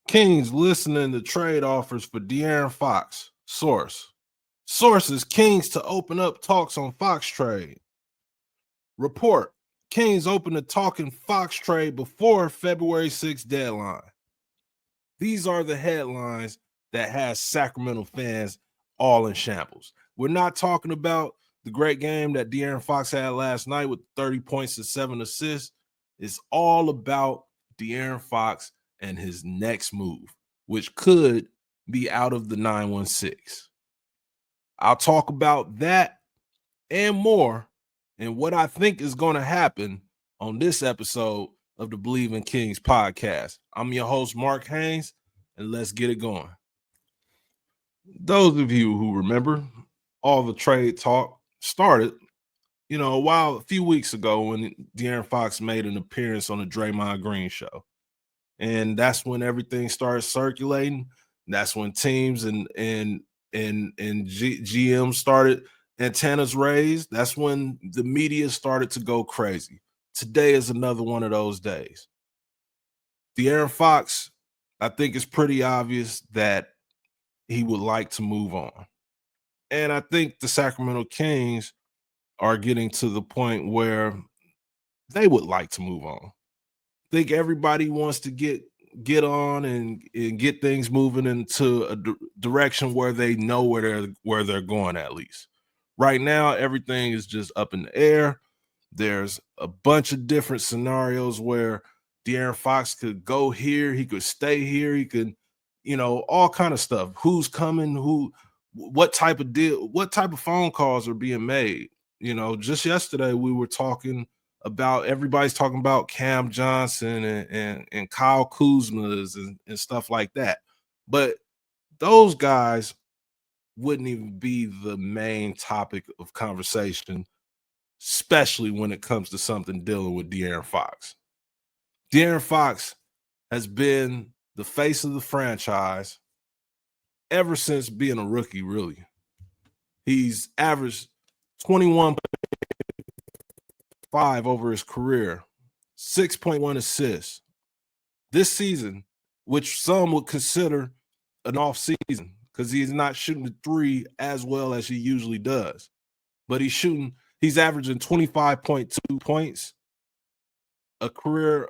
Kings listening to trade offers for De'Aaron Fox. Source. Sources Kings to open up talks on Fox trade. Report. Kings open to talking Fox trade before February 6th deadline. These are the headlines that has Sacramento fans all in shambles. We're not talking about the great game that De'Aaron Fox had last night with 30 points and 7 assists. It's all about De'Aaron Fox and his next move, which could be out of the 916. I'll talk about that and more and what I think is going to happen on this episode of the Bleav in Kings podcast. I'm your host, Mark Haynes, and let's get it going. Those of you who remember, all the trade talk started, a few weeks ago when De'Aaron Fox made an appearance on the Draymond Green show. And that's when everything started circulating. That's when teams and GMs started antennas raised. That's when the media started to go crazy. Today is another one of those days. De'Aaron Fox, I think it's pretty obvious that he would like to move on. And I think the Sacramento Kings are getting to the point where they would like to move on. I think everybody wants to get on and get things moving into a direction where they know where they're going at least. Right now, everything is just up in the air. There's a bunch of different scenarios where De'Aaron Fox could go here, he could stay here, he could, all kind of stuff. Who's coming, what type of deal, what type of phone calls are being made. Just yesterday we were talking about, everybody's talking about Cam Johnson and Kyle Kuzma's and stuff like that. But those guys wouldn't even be the main topic of conversation, especially when it comes to something dealing with De'Aaron Fox. De'Aaron Fox has been the face of the franchise ever since being a rookie, really. He's averaged 21.5 over his career, 6.1 assists. This season, which some would consider an off season because he's not shooting the three as well as he usually does. But he's averaging 25.2 points a career,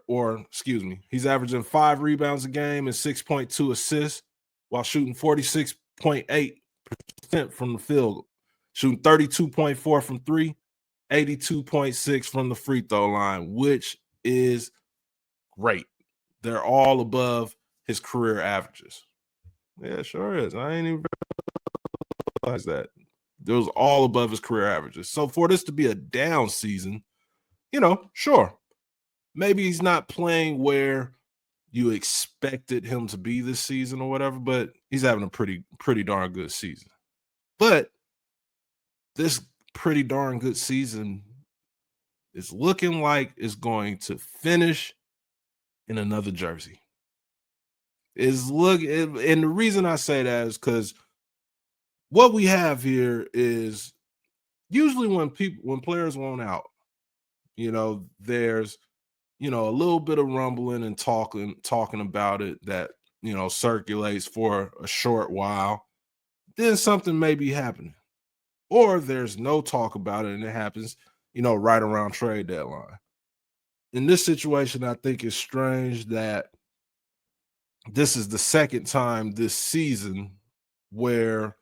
he's averaging 5 rebounds a game and 6.2 assists while shooting 46.8% from the field, shooting 32.4 from 3, 82.6 from the free throw line, which is great. They're all above his career averages. Yeah, sure is. I ain't even realize that. It was all above his career averages. So for this to be a down season, sure. Maybe he's not playing where you expected him to be this season or whatever, but he's having a pretty darn good season. But this pretty darn good season is looking like it's going to finish in another jersey. And the reason I say that is because what we have here is usually when players want out, there's a little bit of rumbling and talking about it that circulates for a short while. Then something may be happening, or there's no talk about it and it happens right around trade deadline. In this situation, I think it's strange that this is the second time this season where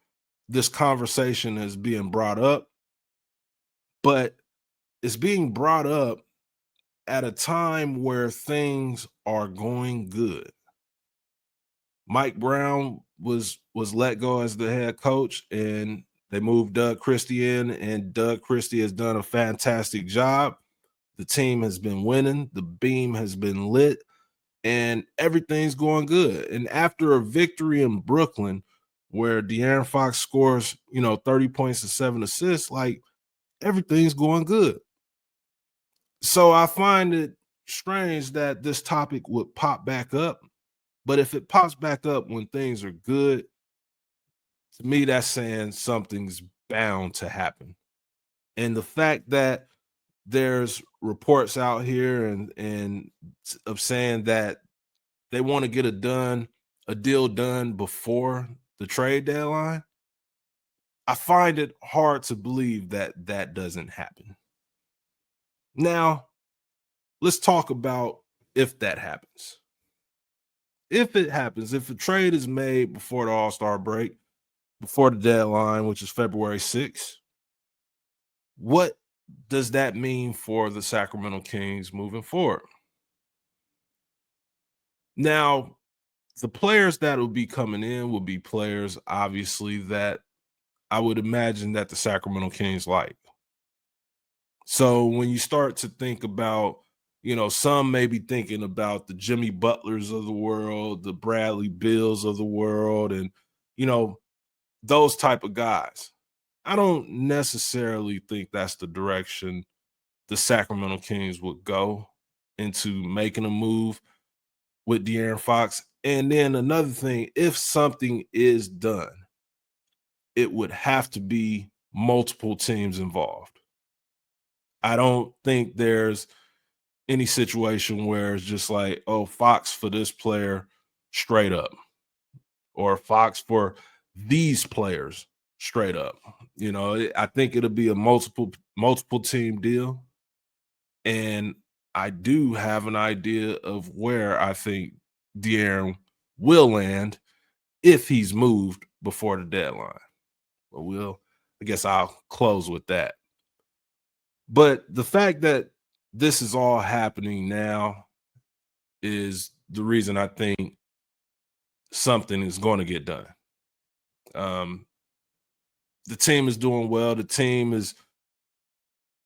this conversation is being brought up, but it's being brought up at a time where things are going good. Mike Brown was let go as the head coach, and they moved Doug Christie in, and Doug Christie has done a fantastic job. The team has been winning. The beam has been lit, and everything's going good. And after a victory in Brooklyn where De'Aaron Fox scores, 30 points and 7 assists, like everything's going good. So I find it strange that this topic would pop back up. But if it pops back up when things are good, to me, that's saying something's bound to happen. And the fact that there's reports out here and of saying that they want to get it done a deal done before the trade deadline, I find it hard to believe that that doesn't happen. Now, let's talk about if that happens. If it happens, if a trade is made before the All-Star break, before the deadline, which is February 6th, what does that mean for the Sacramento Kings moving forward? Now, the players that will be coming in will be players, obviously, that I would imagine that the Sacramento Kings like. So when you start to think about, some may be thinking about the Jimmy Butlers of the world, the Bradley Bills of the world, and, you know, those type of guys. I don't necessarily think that's the direction the Sacramento Kings would go into making a move with De'Aaron Fox. And then another thing, if something is done, it would have to be multiple teams involved. I don't think there's any situation where it's just like, oh, Fox for this player straight up, or Fox for these players straight up. I think it'll be a multiple team deal. And I do have an idea of where I think De'Aaron will land if he's moved before the deadline. But I guess I'll close with that. But the fact that this is all happening now is the reason I think something is going to get done. The team is doing well. The team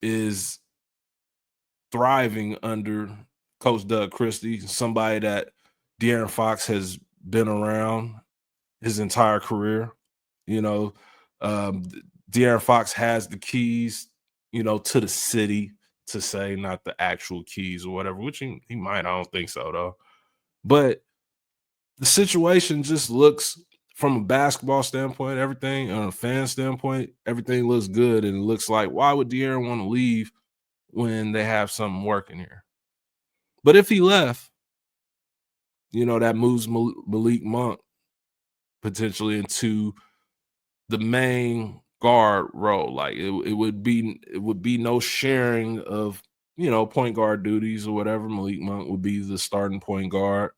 is thriving under Coach Doug Christie, somebody that De'Aaron Fox has been around his entire career. You know, um, De'Aaron Fox has the keys, to the city, to say, not the actual keys or whatever, which he might. I don't think so though. But the situation just looks, from a basketball standpoint, everything on a fan standpoint, everything looks good, and it looks like, why would De'Aaron want to leave when they have something working here? But if he left, that moves Malik Monk potentially into the main guard role. Like it would be no sharing of point guard duties or whatever. Malik Monk would be the starting point guard,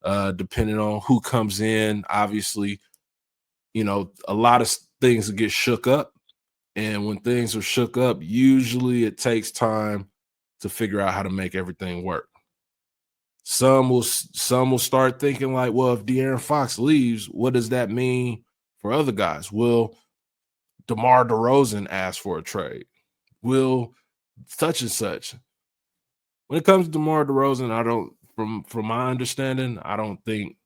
depending on who comes in. Obviously, a lot of things get shook up, and when things are shook up, usually it takes time to figure out how to make everything work. Some will start thinking like, well, if De'Aaron Fox leaves, what does that mean for other guys? Will DeMar DeRozan ask for a trade? Will such and such? When it comes to DeMar DeRozan, I don't, from my understanding, I don't think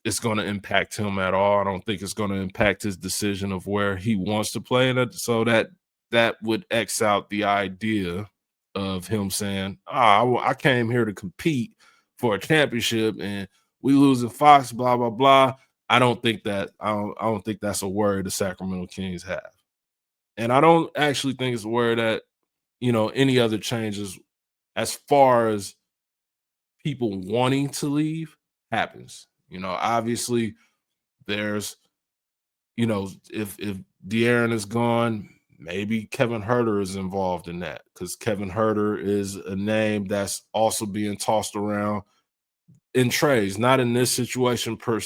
it's going to impact him at all. I don't think it's going to impact his decision of where he wants to play. And so that would X out the idea of him saying, I came here to compete for a championship and we losing Fox, blah, blah, blah. I don't think that's a worry the Sacramento Kings have. And I don't actually think it's a worry that, any other changes as far as people wanting to leave happens. Obviously there's, if De'Aaron is gone, maybe Kevin Huerter is involved in that, because Kevin Huerter is a name that's also being tossed around in trades, not in this situation per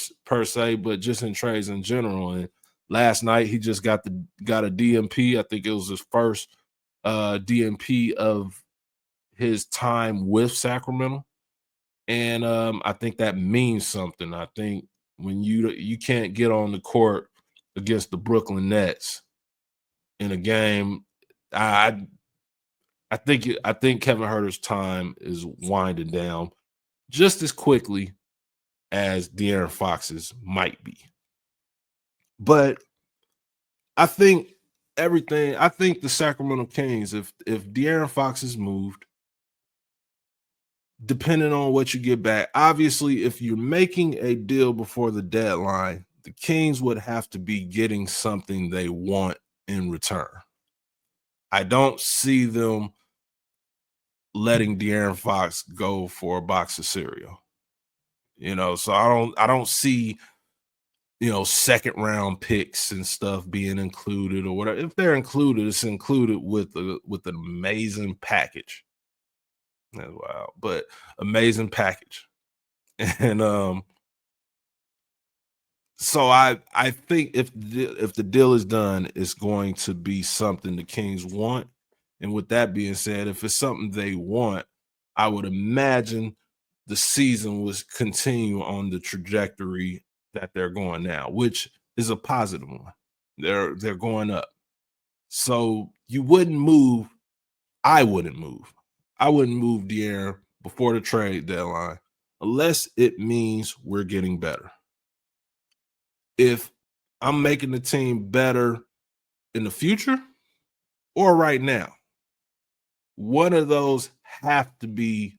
se, but just in trades in general. And last night he just got a DMP. I think it was his first DMP of his time with Sacramento. And I think that means something. I think when you can't get on the court against the Brooklyn Nets in a game, I think Kevin Huerter's time is winding down just as quickly as De'Aaron Fox's might be. But I think the Sacramento Kings, if De'Aaron Fox is moved, depending on what you get back, obviously, if you're making a deal before the deadline, the Kings would have to be getting something they want in return. I don't see them letting De'Aaron Fox go for a box of cereal. So I don't see, second round picks and stuff being included or whatever. If they're included, it's included with an amazing package. That's wild, but amazing package. And so I think if the deal is done, it's going to be something the Kings want. And with that being said, if it's something they want, I would imagine the season was continue on the trajectory that they're going now, which is a positive one. They're going up. So you wouldn't move. I wouldn't move. I wouldn't move De'Aaron before the trade deadline unless it means we're getting better. If I'm making the team better in the future or right now, one of those have to be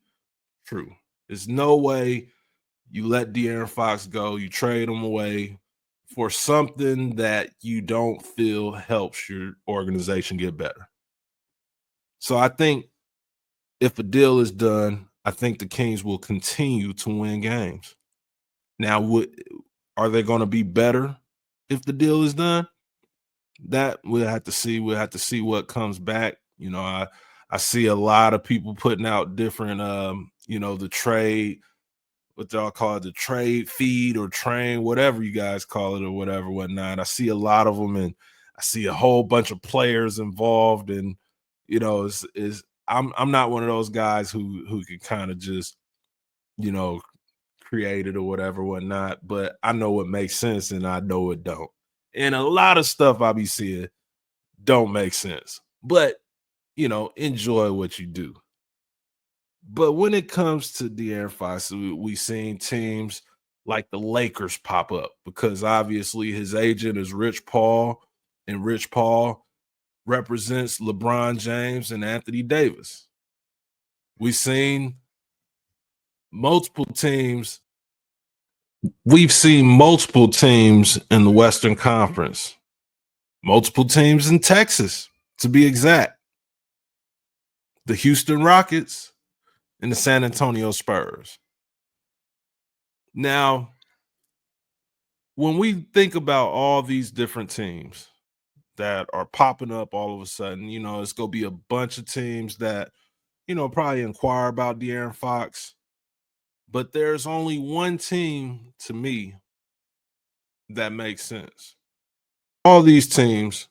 true. There's no way you let De'Aaron Fox go, you trade him away for something that you don't feel helps your organization get better. So I think if a deal is done, I think the Kings will continue to win games. Now, are they going to be better if the deal is done? That we'll have to see. We'll have to see what comes back. I see a lot of people putting out different the trade, what y'all call it, the trade feed or train, whatever you guys call it or whatever, whatnot. I see a lot of them, and I see a whole bunch of players involved, and is I'm not one of those guys who can kind of just, you know, create it or whatever, whatnot, but I know what makes sense and I know it don't. And a lot of stuff I be seeing don't make sense. But enjoy what you do. But when it comes to De'Aaron Fox, we seen teams like the Lakers pop up because obviously his agent is Rich Paul, and Rich Paul represents LeBron James and Anthony Davis. We've seen multiple teams. We've seen multiple teams in the Western Conference, multiple teams in Texas, to be exact. The Houston Rockets and the San Antonio Spurs. Now, when we think about all these different teams that are popping up all of a sudden, it's going to be a bunch of teams that, probably inquire about De'Aaron Fox. But there's only one team to me that makes sense. All these teams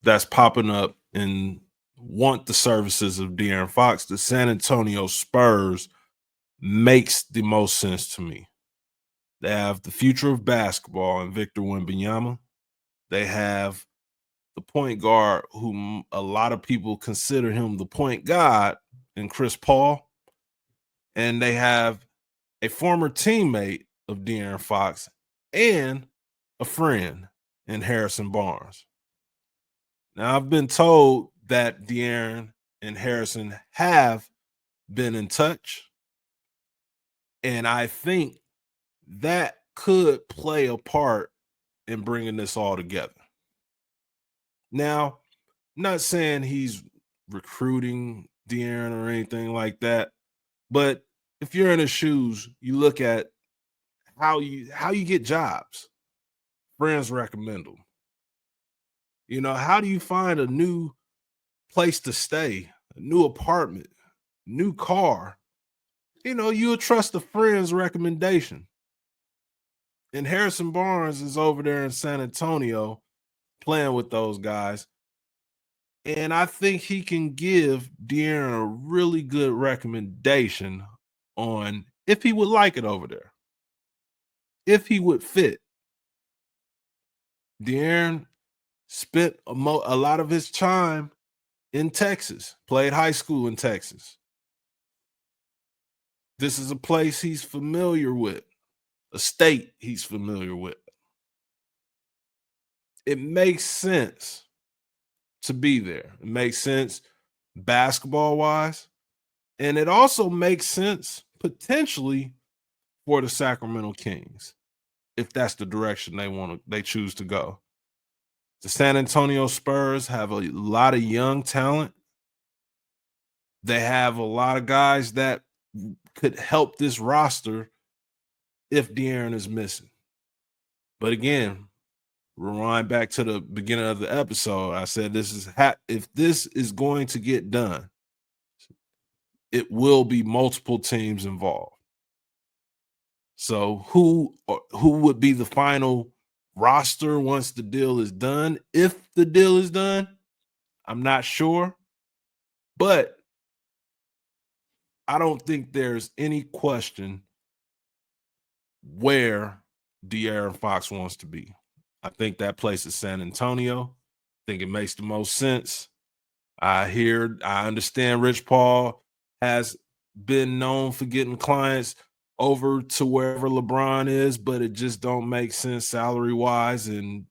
that's popping up and want the services of De'Aaron Fox, the San Antonio Spurs makes the most sense to me. They have the future of basketball in Victor Wembanyama. They have the point guard whom a lot of people consider him the point god in Chris Paul. And they have a former teammate of De'Aaron Fox and a friend in Harrison Barnes. Now, I've been told that De'Aaron and Harrison have been in touch, and I think that could play a part in bringing this all together. Now, I'm not saying he's recruiting De'Aaron or anything like that, but if you're in his shoes, you look at how you get jobs. Friends recommend them. How do you find a new place to stay, a new apartment, new car? You'll trust a friend's recommendation. And Harrison Barnes is over there in San Antonio playing with those guys. And I think he can give De'Aaron a really good recommendation on if he would like it over there, if he would fit. De'Aaron spent a lot of his time in Texas, played high school in Texas. This is a place he's familiar with, a state he's familiar with. It makes sense to be there. It makes sense basketball wise. And it also makes sense potentially for the Sacramento Kings if that's the direction they choose to go. The San Antonio Spurs have a lot of young talent. They have a lot of guys that could help this roster if De'Aaron is missing. But again, rewind back to the beginning of the episode. I said if this is going to get done, it will be multiple teams involved. So who would be the final roster once the deal is done? If the deal is done, I'm not sure. But I don't think there's any question where De'Aaron Fox wants to be. I think that place is San Antonio. I think it makes the most sense. I understand Rich Paul has been known for getting clients over to wherever LeBron is, but it just don't make sense salary-wise and,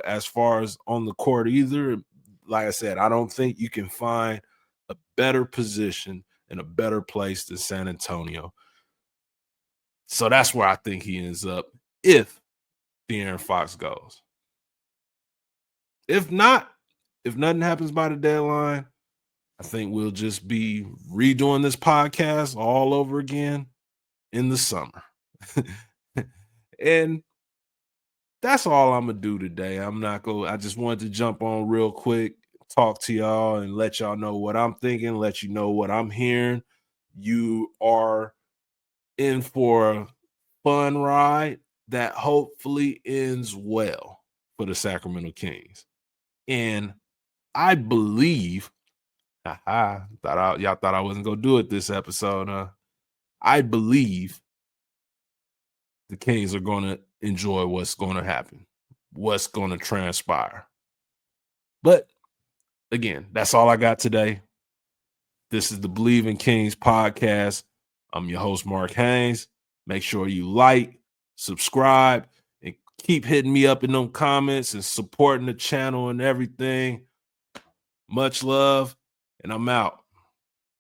as far as on the court either. Like I said, I don't think you can find a better position and a better place than San Antonio. So that's where I think he ends up if De'Aaron Fox goes. If not, if nothing happens by the deadline, I think we'll just be redoing this podcast all over again in the summer. And that's all I'm going to do today. I just wanted to jump on real quick, talk to y'all and let y'all know what I'm thinking, let you know what I'm hearing. You are in for a fun ride that hopefully ends well for the Sacramento Kings. And I Bleav, y'all thought I wasn't going to do it this episode, huh? I Bleav the Kings are going to enjoy what's going to happen, what's going to transpire. But again, that's all I got today. This is the Bleav in Kings podcast. I'm your host, Mark Haynes. Make sure you like, subscribe, and keep hitting me up in them comments and supporting the channel and everything. Much love, and I'm out.